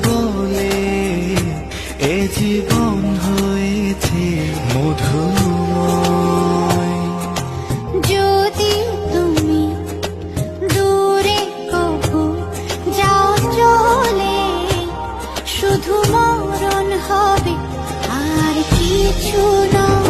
বলে এ জীবন হয়েছে মধুময়। যদি তুমি দূরে কবু যাও চলে, শুধু মরণ হবে আর কিছু নয়।